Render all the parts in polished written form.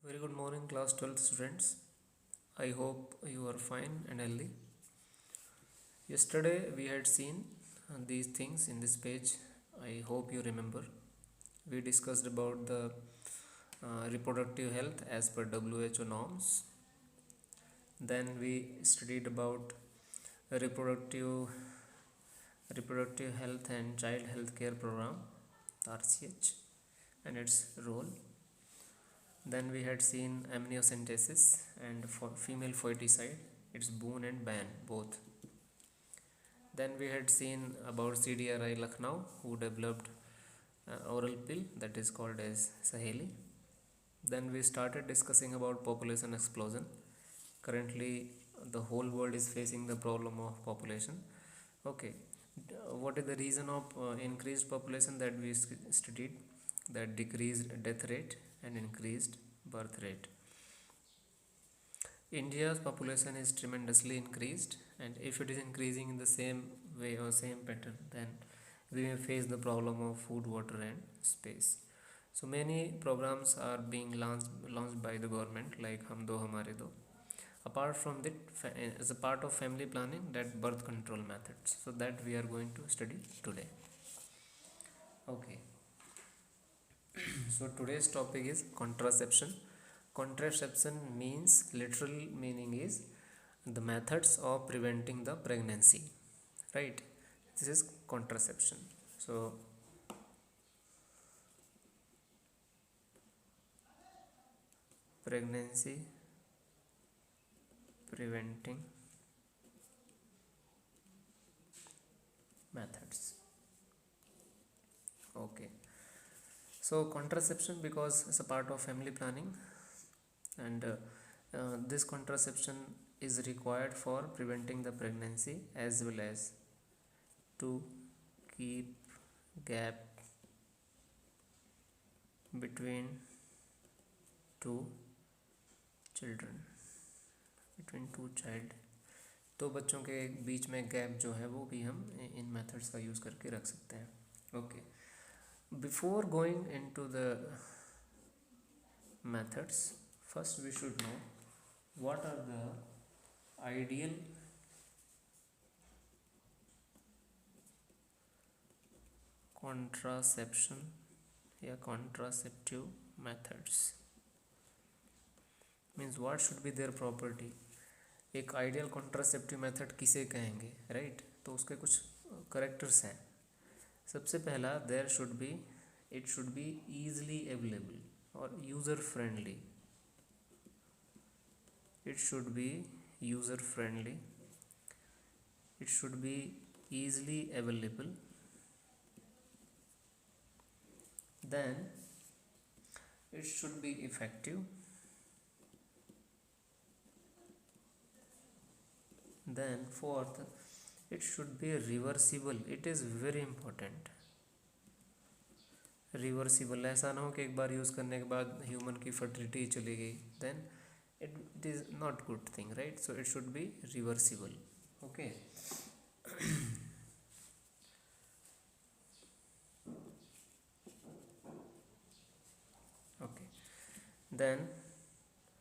Very good morning, class 12th students. I hope you are fine and healthy. Yesterday we had seen these things in this page. I hope you remember. We discussed about the reproductive health as per WHO norms. Then we studied about reproductive health and child health care program RCH and its role. Then we had seen amniocentesis and for female foeticide, its boon and ban both. Then we had seen about CDRI Lucknow, who developed oral pill that is called as Saheli. Then we started discussing about population explosion. Currently the whole world is facing the problem of population. Okay, what is the reason of increased population that we studied? That decreased death rate and increased birth rate. India's population is tremendously increased, and if it is increasing in the same way or same pattern, then we may face the problem of food, water, and space. So many programs are being launched by the government, like Hum Do Hamare Do. Apart from that, as a part of family planning, that birth control methods. So that we are going to study today. Okay. So today's topic is contraception. Contraception means literal meaning is the methods of preventing the pregnancy, right? This is contraception. So pregnancy preventing methods. Okay, so contraception, because it's a part of family planning, and this contraception is required for preventing the pregnancy as well as to keep gap between two children, between two child, तो बच्चों के बीच में gap जो है वो भी हम इन methods का यूज़ करके रख सकते हैं. Okay, before going into the methods, first we should know what are the ideal contraception या contraceptive methods. Means what should be their property. एक आइडियल कॉन्ट्रासेप्टिव मेथड किसे कहेंगे, राइट? तो उसके कुछ करेक्टर्स हैं. सबसे पहला, there should be, it should be easily available और user friendly. It should be user friendly, it should be easily available, then it should be effective, then fourth, it should be reversible. It is very important, reversible. ऐसा ना हो कि एक बार use करने के बाद human की फर्टिलिटी चली गई, then it is not good thing, right? So it should be reversible. Okay. Okay, then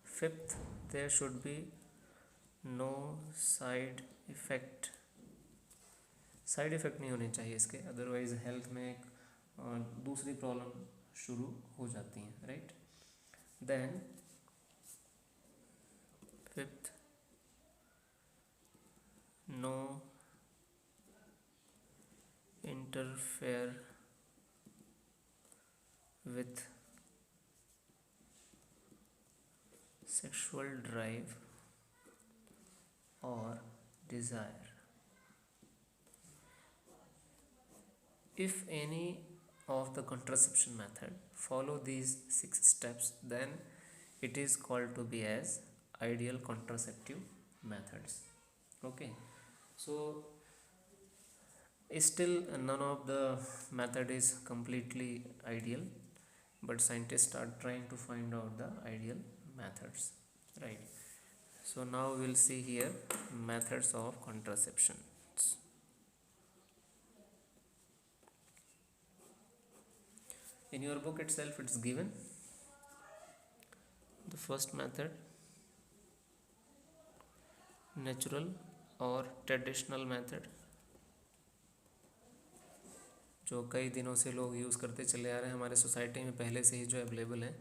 fifth, there should be no side effect. Side effect नहीं होने चाहिए इसके, अदरवाइज हेल्थ में एक दूसरी प्रॉब्लम शुरू हो जाती हैं, right? Then fifth, no interfere with sexual drive or desire. If any of the contraception method follow these 6 steps, then it is called to be as ideal contraceptive methods. Okay, so still none of the method is completely ideal, but scientists are trying to find out the ideal methods, right? So now we'll see here methods of contraception. In your book itself it's given The first method, natural और traditional method, जो कई दिनों से लोग use करते चले आ रहे हैं हमारे सोसाइटी में पहले से ही जो अवेलेबल हैं.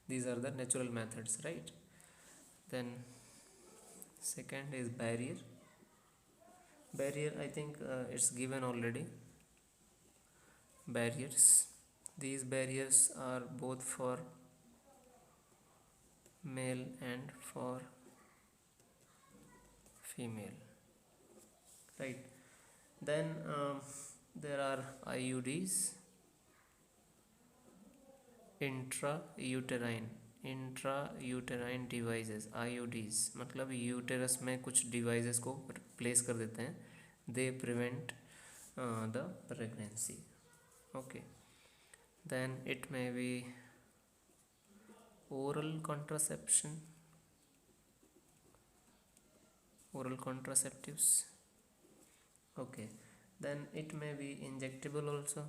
These are the natural methods, right? Then second is barrier. Barrier, I think it's given already. Barriers. These barriers are both for male and for female, right? Then there are IUDs, intra uterine devices. IUDs मतलब uterus में कुछ devices को place कर देते हैं. They prevent the pregnancy. Okay. Then it may be oral contraception, oral contraceptives. Okay. Then it may be injectable also.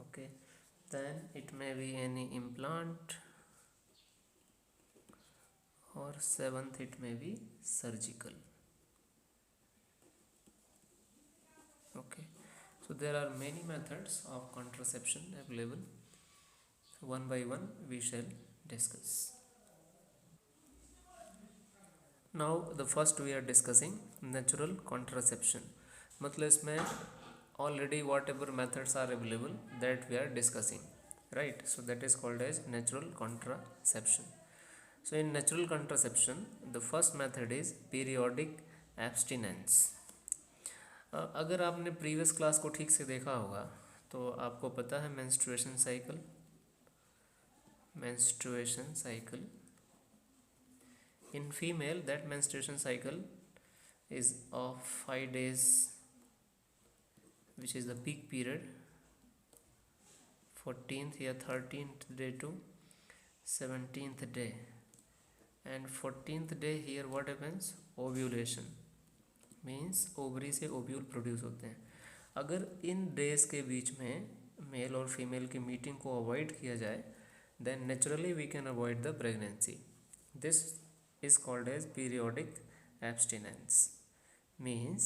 Okay. Then it may be any implant, or seventh it may be surgical. Okay. So there are many methods of contraception available. One by one we shall discuss. Now the first we are discussing natural contraception. मतलब इसमें already whatever methods are available that we are discussing, right? So that is called as natural contraception. So in natural contraception the first method is periodic abstinence. अगर आपने previous class को ठीक से देखा होगा तो आपको पता है menstruation cycle. In female that menstruation cycle is of 5 days, which is the peak period, 14th या 13th day to 17th day. And 14th day here what happens? Ovulation means ovary से ओव्यूल प्रोड्यूस होते हैं. अगर इन days के बीच में mail और female की meeting को अवॉइड किया जाए then naturally we can avoid the pregnancy. This is called as periodic abstinence. Means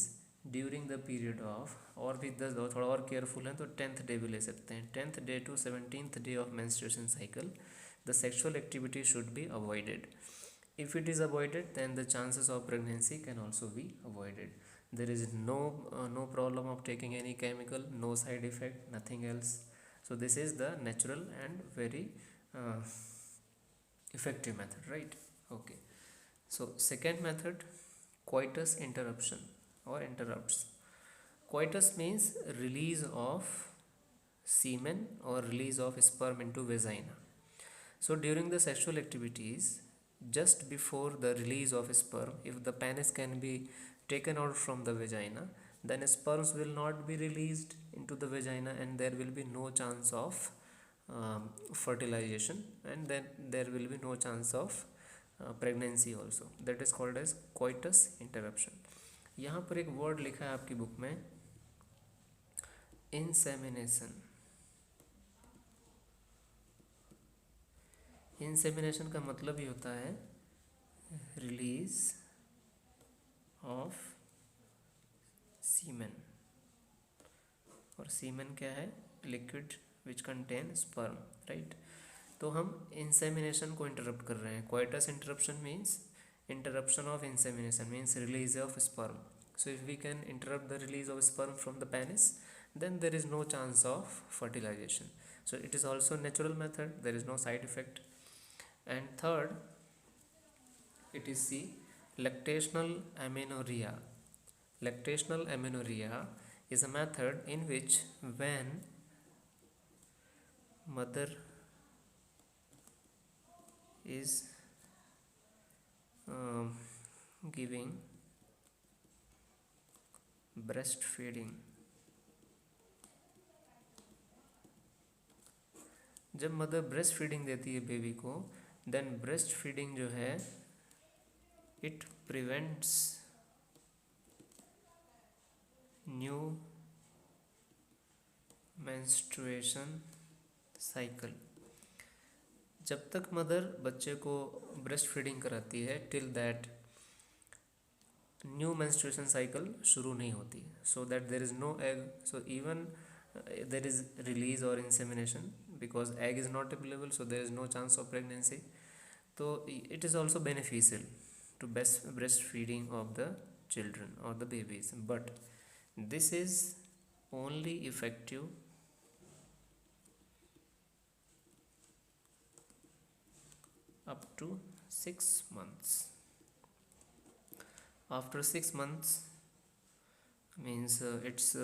during the period of, और भी 10 थोड़ा और केयरफुल हैं तो 10th डे भी ले सकते हैं. 10th day to 17th day of menstruation cycle the sexual activity should be avoided. If it is avoided then the chances of pregnancy can also be avoided. There is no problem of taking any chemical, no side effect, nothing else. So this is the natural and very effective method, right? Okay. So second method, coitus interruption or interrupts. Coitus means release of semen or release of sperm into vagina. So during the sexual activities, just before the release of sperm, if the penis can be taken out from the vagina, then sperms will not be released into the vagina and there will be no chance of fertilization, and then there will be no chance of pregnancy also. That is called as coitus interruption. यहाँ पर एक word लिखा है आपकी book में, insemination. Insemination का मतलब ही होता है रिलीज ऑफ सीमेन, और सीमेन क्या है? Liquid which contain sperm, right? तो हम इंसेमिनेशन को इंटरप्ट कर रहे हैं. Coitus interruption means interruption of insemination means release of sperm. So if we can interrupt the release of sperm from the penis, then there is no chance of fertilization. So it is also natural method, there is no side effect. And third, it is the lactational amenorrhea. Lactational amenorrhea is a method in which when mother is giving breastfeeding, जब mother breast feeding देती है baby को, then breast feeding जो है it prevents new menstruation cycle. जब तक mother बच्चे को ब्रेस्ट फीडिंग कराती है, till that new menstruation cycle शुरू नहीं होती, so that there is no egg, so even there is release और insemination, because egg is not available, so there is no chance of pregnancy. So it is also beneficial to breastfeeding of the children or the babies, but this is only effective up to 6 months. After 6 months means its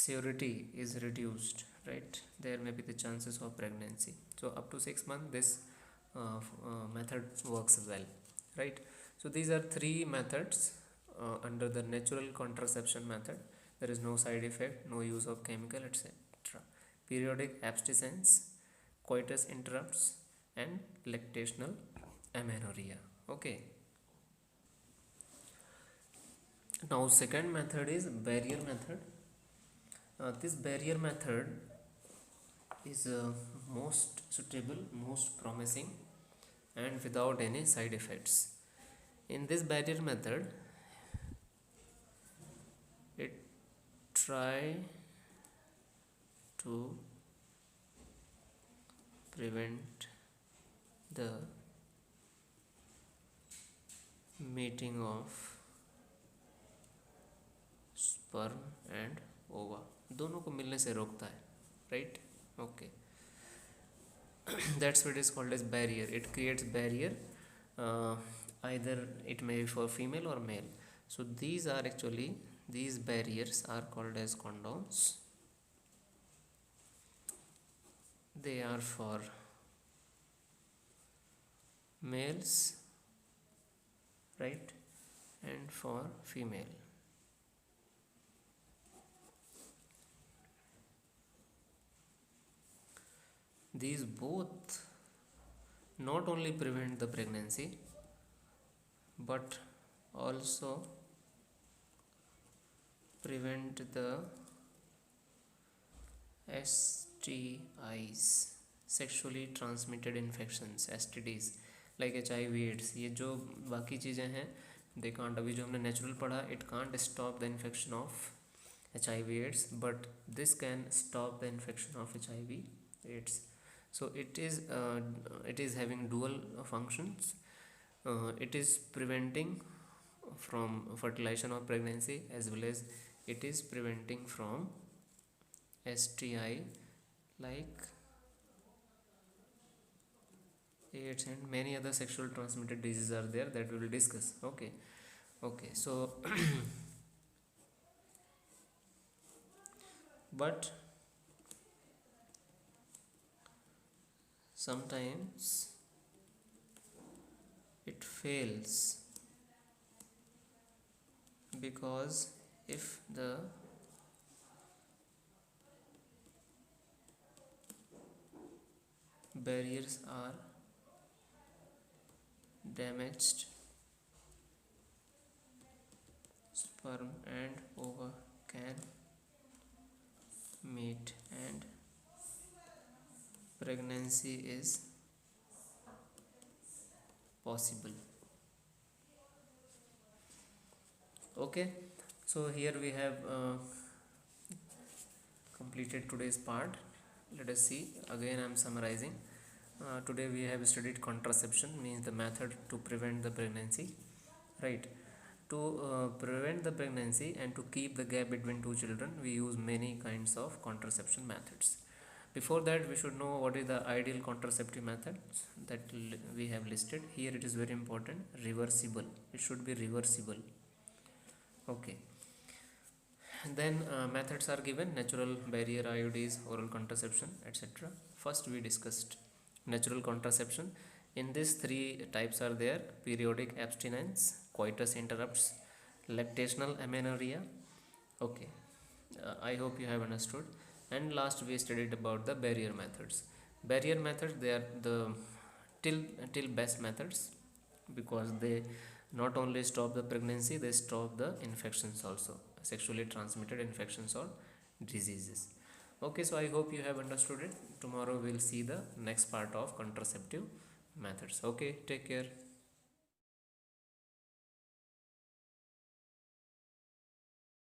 surety is reduced, right? There may be the chances of pregnancy. So up to 6 months this method works well, right? So these are three methods under the natural contraception method. There is no side effect, no use of chemical, etc. Periodic abstinence, coitus interrupts, and lactational amenorrhea. Okay. Now second method is barrier method. This barrier method is most suitable, most promising, and without any side effects. In this barrier method, it try to prevent the meeting of sperm and ova, दोनों को मिलने से रोकता है, right? Okay. That's what is called as barrier. It creates barrier, either it may be for female or male. So these are actually, these barriers are called as condoms. They are for males, right, and for female. These both not only prevent the pregnancy but also prevent the STIs, sexually transmitted infections, STDs, like HIV, AIDS. ये जो बाकी चीज़ें हैं, they can't, अभी जो हमने natural पढ़ा, it can't stop the infection of HIV AIDS, but this can stop the infection of HIV AIDS. So it is having dual functions. It is preventing from fertilization of pregnancy, as well as it is preventing from STI like AIDS, and many other sexual transmitted diseases are there that we will discuss. Okay, so but sometimes it fails, because if the barriers are damaged, sperm and ova can meet and pregnancy is possible. Okay, so here we have completed today's part. Let us see again. I am summarizing. Today we have studied contraception, means the method to prevent the pregnancy, right? To prevent the pregnancy and to keep the gap between two children, we use many kinds of contraception methods. Before that, we should know what is the ideal contraceptive methods that we have listed. Here it is very important, reversible. It should be reversible. Okay. Then methods are given: natural, barrier, IUDs, oral contraception, etc. First we discussed natural contraception. In these three types are there: periodic abstinence, coitus interrupts, lactational amenorrhea. Okay, I hope you have understood. And last we studied about the barrier methods. Barrier methods, they are the till best methods, because they not only stop the pregnancy, they stop the infections also, sexually transmitted infections or diseases. Okay, so I hope you have understood it. Tomorrow we'll see the next part of contraceptive methods. Okay, take care.